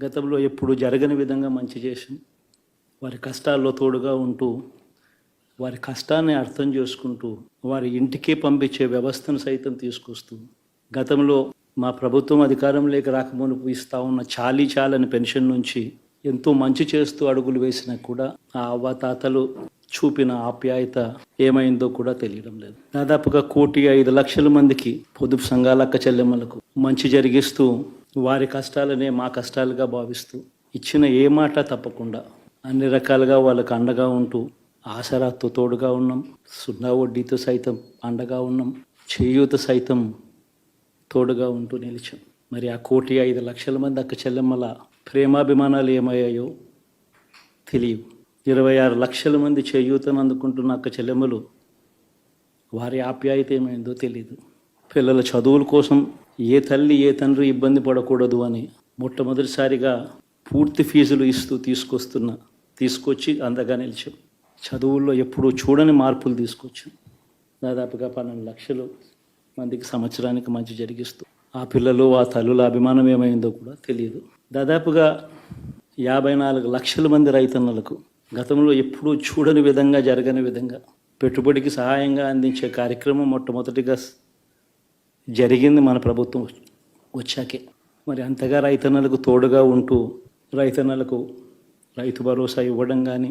గతంలో ఎప్పుడు జరగని విధంగా మంచి చేసాం. వారి కష్టాల్లో తోడుగా ఉంటూ, వారి కష్టాన్ని అర్థం చేసుకుంటూ, వారి ఇంటికే పంపించే వ్యవస్థను సైతం తీసుకొస్తూ, గతంలో మా ప్రభుత్వం అధికారంలోకి రాకమునుపు ఇస్తూ ఉన్న చాలని పెన్షన్ నుంచి ఎంతో మంచి చేస్తూ అడుగులు వేసినా కూడా ఆ అవ్వాతాతలు చూపిన ఆప్యాయత ఏమైందో కూడా తెలియడం లేదు. దాదాపుగా 1,05,00,000 మందికి పొదుపు సంఘాల అక్క చెల్లెమ్మలకు మంచి జరిగిస్తూ, వారి కష్టాలనే మా కష్టాలుగా భావిస్తూ, ఇచ్చిన ఏ మాట తప్పకుండా అన్ని రకాలుగా వాళ్ళకు అండగా ఉంటూ, ఆసరాతో తోడుగా ఉన్నాం. సున్నా వడ్డీతో సైతం అండగా ఉన్నాం. చేయూత సైతం తోడుగా ఉంటూ నిలిచాం. మరి ఆ 1,05,00,000 మంది అక్క చెల్లెమ్మల ప్రేమాభిమానాలు ఏమయ్యాయో తెలియవు. 26 లక్షల మంది చేయూతను అందుకుంటున్న అక్క చెల్లెమ్మలు, వారి ఆప్యాయత ఏమైందో తెలియదు. పిల్లల చదువుల కోసం ఏ తల్లి ఏ తండ్రి ఇబ్బంది పడకూడదు అని మొట్టమొదటిసారిగా పూర్తి ఫీజులు ఇస్తూ తీసుకొచ్చి అందగా నిలిచాం. చదువుల్లో ఎప్పుడూ చూడని మార్పులు తీసుకొచ్చాం. దాదాపుగా 12 లక్షల మందికి సంవత్సరానికి మంచి జరిగిస్తూ, ఆ పిల్లలు ఆ తల్లుల అభిమానం ఏమైందో కూడా తెలియదు. దాదాపుగా 54 లక్షల మంది రైతన్నలకు గతంలో ఎప్పుడూ చూడని విధంగా, జరగని విధంగా పెట్టుబడికి సహాయంగా అందించే కార్యక్రమం మొట్టమొదటిగా జరిగింది మన ప్రభుత్వం వచ్చాకే. మరి అంతగా రైతన్నలకు తోడుగా ఉంటూ, రైతన్నలకు రైతు భరోసా ఇవ్వడం కానీ,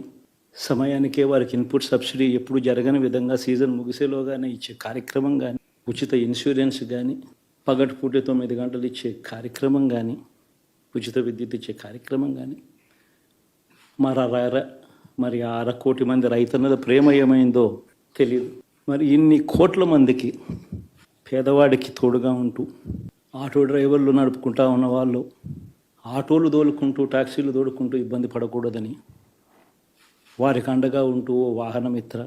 సమయానికే వారికి ఇన్పుట్ సబ్సిడీ ఎప్పుడు జరగని విధంగా సీజన్ ముగిసేలోగానే ఇచ్చే కార్యక్రమం కానీ, ఉచిత ఇన్సూరెన్స్ కానీ, పగటిపూట 9 గంటలు ఇచ్చే కార్యక్రమం కానీ, ఉచిత విద్యుత్ ఇచ్చే కార్యక్రమం కానీ, మరి 1/2 కోటి మంది రైతన్నల ప్రేమ ఏమైందో తెలియదు. మరి ఇన్ని కోట్ల మందికి పేదవాడికి తోడుగా ఉంటూ, ఆటో డ్రైవర్లు నడుపుకుంటా ఉన్న వాళ్ళు ఆటోలు దోలుకుంటూ, టాక్సీలు దోలుకుంటూ ఇబ్బంది పడకూడదని వారికి అండగా ఉంటూ ఓ వాహనమిత్ర,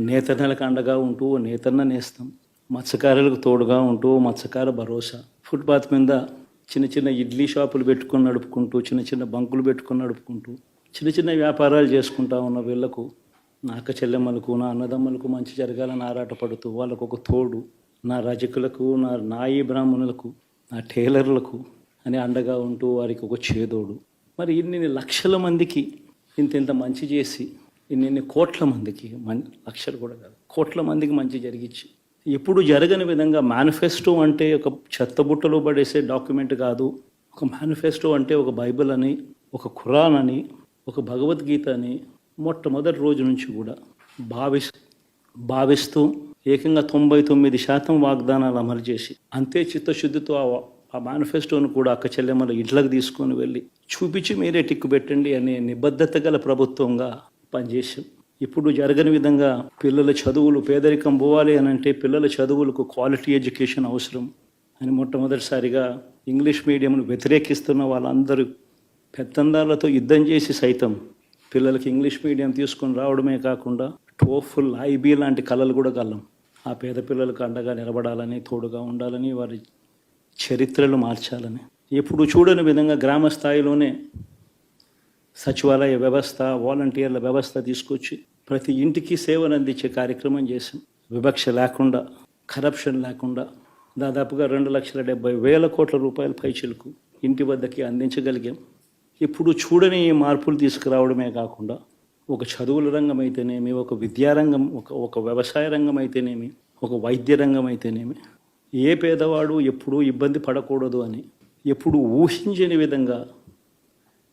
నేతన్నలకు అండగా ఉంటూ ఓ నేతన్న నేస్తం, మత్స్యకారులకు తోడుగా ఉంటూ మత్స్యకార భరోసా, ఫుట్పాత్ మీద చిన్న చిన్న ఇడ్లీ షాపులు పెట్టుకొని నడుపుకుంటూ, చిన్న చిన్న బంకులు పెట్టుకొని నడుపుకుంటూ, చిన్న చిన్న వ్యాపారాలు చేసుకుంటా ఉన్న వీళ్లకు, నా అక్క చెల్లెమ్మలకు, నా అన్నదమ్మలకు మంచి జరగాలని ఆరాటపడుతూ, వాళ్ళకు ఒక తోడు, నా రజకులకు, నా నాయి బ్రాహ్మణులకు, నా టైలర్లకు అని అండగా ఉంటూ వారికి ఒక చేదోడు. మరి ఇన్ని లక్షల మందికి ఇంత మంచి చేసి, ఇన్ని కోట్ల మందికి, లక్షలు కూడా కాదు, కోట్ల మందికి మంచి జరిగించి, ఎప్పుడు జరగని విధంగా మేనిఫెస్టో అంటే ఒక చెత్తబుట్టలో పడేసే డాక్యుమెంట్ కాదు. ఒక మేనిఫెస్టో అంటే ఒక బైబిల్ అని, ఒక ఖురాన్ అని, ఒక భగవద్గీత అని మొట్టమొదటి రోజు నుంచి కూడా భావిస్తూ ఏకంగా 99% వాగ్దానాలు అమలు చేసి, అంతే చిత్తశుద్ధితో ఆ మేనిఫెస్టోను కూడా అక్క చెల్లెమ్మల ఇంట్లోకి తీసుకొని వెళ్ళి చూపించి మీరే టిక్కు పెట్టండి అనే నిబద్ధత గల ప్రభుత్వంగా పనిచేసాం. ఇప్పుడు జరగని విధంగా పిల్లల చదువులు, పేదరికం పోవాలి అని అంటే పిల్లల చదువులకు క్వాలిటీ ఎడ్యుకేషన్ అవసరం అని మొట్టమొదటిసారిగా ఇంగ్లీష్ మీడియంను వ్యతిరేకిస్తున్న వాళ్ళందరూ పెత్తందారులతో యుద్ధం చేసి సైతం పిల్లలకి ఇంగ్లీష్ మీడియం తీసుకొని రావడమే కాకుండా టోఫుల్, ఐబీ లాంటి కళలు కూడా కలం ఆ పేద పిల్లలకు అండగా నిలబడాలని, తోడుగా ఉండాలని, వారి చరిత్రలు మార్చాలని, ఎప్పుడు చూడని విధంగా గ్రామ స్థాయిలోనే సచివాలయ వ్యవస్థ, వాలంటీర్ల వ్యవస్థ తీసుకొచ్చి ప్రతి ఇంటికి సేవను అందించే కార్యక్రమం చేసాం. వివక్ష లేకుండా, కరప్షన్ లేకుండా దాదాపుగా 2,70,000 కోట్ల రూపాయల పైచిలకు ఇంటి వద్దకి అందించగలిగాం. ఇప్పుడు చూడని మార్పులు తీసుకురావడమే కాకుండా ఒక చదువుల రంగం అయితేనేమి, ఒక విద్యారంగం, ఒక వ్యవసాయ రంగం అయితేనేమి, ఒక వైద్య రంగం అయితేనేమి, ఏ పేదవాడు ఎప్పుడూ ఇబ్బంది పడకూడదు అని ఎప్పుడు ఊహించని విధంగా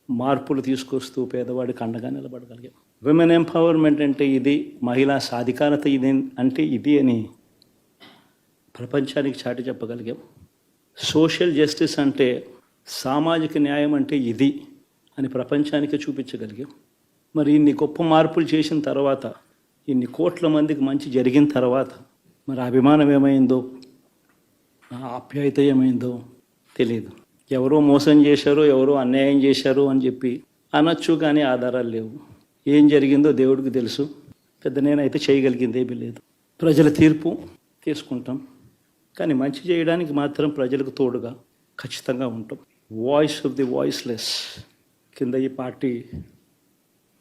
మార్పులు తీసుకొస్తూ పేదవాడికి అండగా నిలబడగలిగాం. విమెన్ ఎంపవర్మెంట్ అంటే ఇది, మహిళా సాధికారత ఇది అంటే ఇది అని ప్రపంచానికి చాటి చెప్పగలిగాం. సోషల్ జస్టిస్ అంటే, సామాజిక న్యాయం అంటే ఇది అని ప్రపంచానికి చూపించగలిగాం. మరి ఇన్ని గొప్ప మార్పులు చేసిన తర్వాత, ఇన్ని కోట్ల మందికి మంచి జరిగిన తర్వాత మరి అభిమానం ఏమైందో, ఆప్యాయత ఏమైందో తెలియదు. ఎవరో మోసం చేశారో, ఎవరో అన్యాయం చేశారో అని చెప్పి అనొచ్చు, కానీ ఆధారాలు లేవు. ఏం జరిగిందో దేవుడికి తెలుసు. పెద్ద నేనైతే చేయగలిగింది ఏమీ లేదు. ప్రజల తీర్పు తీసుకుంటాం, కానీ మంచి చేయడానికి మాత్రం ప్రజలకు తోడుగా ఖచ్చితంగా ఉంటాం. వాయిస్ ఆఫ్ ది వాయిస్లెస్ కింద ఈ పార్టీ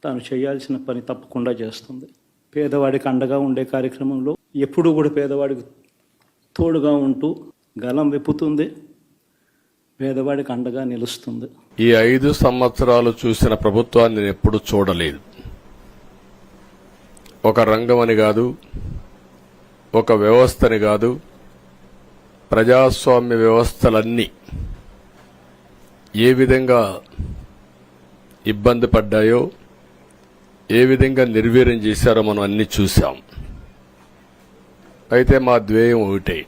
తాను చేయాల్సిన పని తప్పకుండా చేస్తుంది. పేదవాడికి అండగా ఉండే కార్యక్రమంలో ఎప్పుడూ కూడా పేదవాడికి తోడుగా ఉంటూ గలం విప్పుతుంది. పేదవాడికి అండగా నిలుస్తుంది. ఈ 5 సంవత్సరాలు చూసిన ప్రభుత్వాన్ని నేను ఎప్పుడు చూడలేదు. ఒక రంగం అని కాదు, ఒక వ్యవస్థని కాదు, ప్రజాస్వామ్య వ్యవస్థలన్నీ ఏ విధంగా ఇబ్బంది పడ్డాయో, ఏ విధంగా నిర్వీర్యం చేశారో మనం అన్ని చూశాం. అయితే మా ధ్యేయం ఒకటే,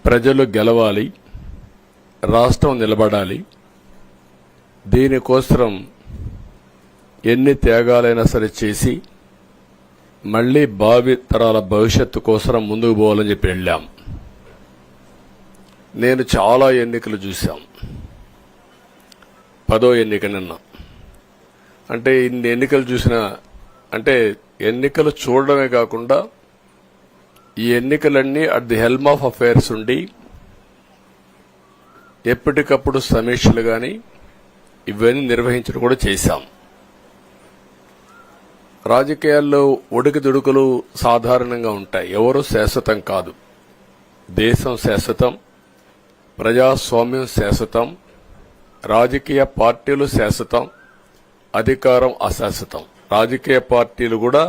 ప్రజలు గెలవాలి, రాష్ట్రం నిలబడాలి. దీనికోసం ఎన్ని త్యాగాలైనా సరే చేసి మళ్లీ భావి తరాల భవిష్యత్తు కోసం ముందుకు పోవాలని చెప్పి వెళ్ళాం. నేను చాలా ఎన్నికలు చూశాం. 10వ ఎన్నిక నిన్న. అంటే ఇన్ని ఎన్నికలు చూసిన, అంటే ఎన్నికలు చూడడమే కాకుండా ఈ ఎన్నికలన్నీ at the helm of affairs ఉండి ఎప్పటికప్పుడు సమీక్షలు గాని ఇవన్నీ నిర్వహించడం కూడా చేశాం. రాజకీయాల్లో ఒడికిదుడుకులు సాధారణంగా ఉంటాయి. ఎవరు శాశ్వతం కాదు. దేశం శాశ్వతం, ప్రజాస్వామ్యం శాశ్వతం, రాజకీయ పార్టీలు శాశ్వతం, అధికారం అశాశ్వతం. రాజకీయ పార్టీలు కూడా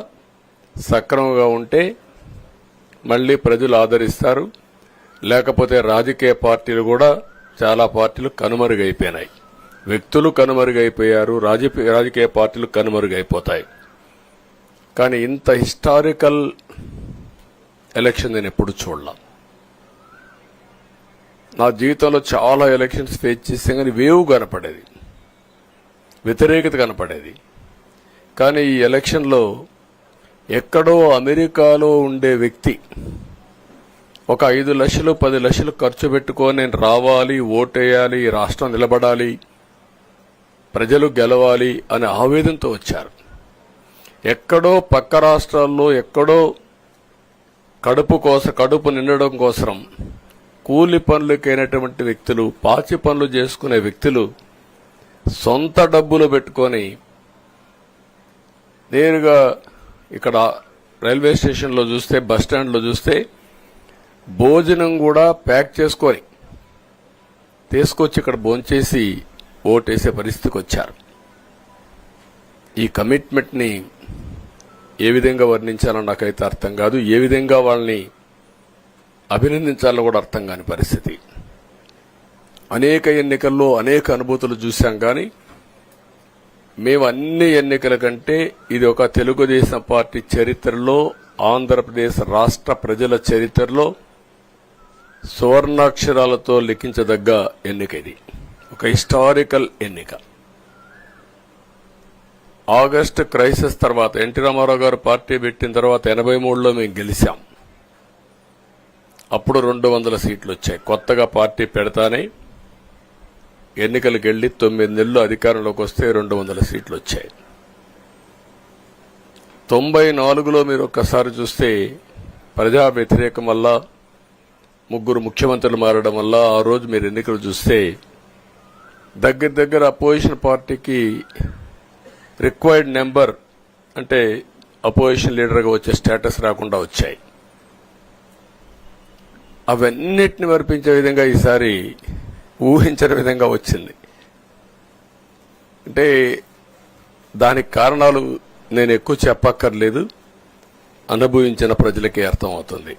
సక్రమంగా ఉంటే మళ్లీ ప్రజలు ఆదరిస్తారు. లేకపోతే రాజకీయ పార్టీలు కూడా చాలా పార్టీలు కనుమరుగైపోయినాయి. వ్యక్తులు కనుమరుగైపోయారు, రాజకీయ పార్టీలు కనుమరుగైపోతాయి. కానీ ఇంత హిస్టారికల్ ఎలక్షన్ నేను ఎప్పుడు చూడలా. నా జీవితంలో చాలా ఎలక్షన్స్ ఫేస్ చేస్తే కానీ వేవ్ కనపడేది, వ్యతిరేకత కనపడేది. కానీ ఈ ఎలక్షన్లో ఎక్కడో అమెరికాలో ఉండే వ్యక్తి ఒక 5 లక్షలు 10 లక్షలు ఖర్చు పెట్టుకొని నేను రావాలి, ఓటేయాలి, రాష్ట్రం నిలబడాలి, ప్రజలు గెలవాలి అనే ఆవేదనతో వచ్చారు. ఎక్కడో పక్క రాష్ట్రాల్లో ఎక్కడో కడుపు నిండడం కోసం కూలి పనులకైనటువంటి వ్యక్తులు, పాచి పనులు చేసుకునే వ్యక్తులు సొంత డబ్బులు పెట్టుకొని నేరుగా ఇక్కడ రైల్వే స్టేషన్లో చూస్తే, బస్టాండ్లో చూస్తే భోజనం కూడా ప్యాక్ చేసుకొని తీసుకొచ్చి ఇక్కడ భోంచేసి ఓటేసే పరిస్థితికి వచ్చారు. ఈ కమిట్మెంట్ ని ఏ విధంగా వర్ణించాలో నాకైతే అర్థం కాదు. ఏ విధంగా వాళ్ళని అభినందించాలో కూడా అర్థం కాని పరిస్థితి. అనేక ఎన్నికల్లో అనేక అనుభూతులు చూశాం. కానీ మేము అన్ని ఎన్నికల కంటే ఇది ఒక తెలుగుదేశం పార్టీ చరిత్రలో, ఆంధ్రప్రదేశ్ రాష్ట్ర ప్రజల చరిత్రలో సువర్ణాక్షరాలతో లిఖించదగ్గ ఎన్నిక. ఇది ఒక హిస్టారికల్ ఎన్నిక. ఆగస్టు క్రైసిస్ తర్వాత ఎన్టీ రామారావు గారు పార్టీ పెట్టిన తర్వాత 83లో మేము గెలిచాం. అప్పుడు 200 సీట్లు వచ్చాయి. కొత్తగా పార్టీ పెడతానే ఎన్నికలకు వెళ్లి 9 నెలలు అధికారంలోకి వస్తే 200 సీట్లు వచ్చాయి. 94లో మీరు ఒక్కసారి చూస్తే ప్రజా వ్యతిరేకం వల్ల 3 ముఖ్యమంత్రులు మారడం వల్ల ఆ రోజు మీరు ఎన్నికలు చూస్తే దగ్గర అపోజిషన్ పార్టీకి రిక్వైర్డ్ నెంబర్, అంటే అపోజిషన్ లీడర్గా వచ్చే స్టేటస్ రాకుండా వచ్చాయి. అవన్నిటిని వర్పించే విధంగా ఈసారి ఊహించని విధంగా వచ్చింది. అంటే దానికి కారణాలు నేను ఎక్కువ చెప్పక్కర్లేదు, అనుభవించిన ప్రజలకే అర్థమవుతుంది.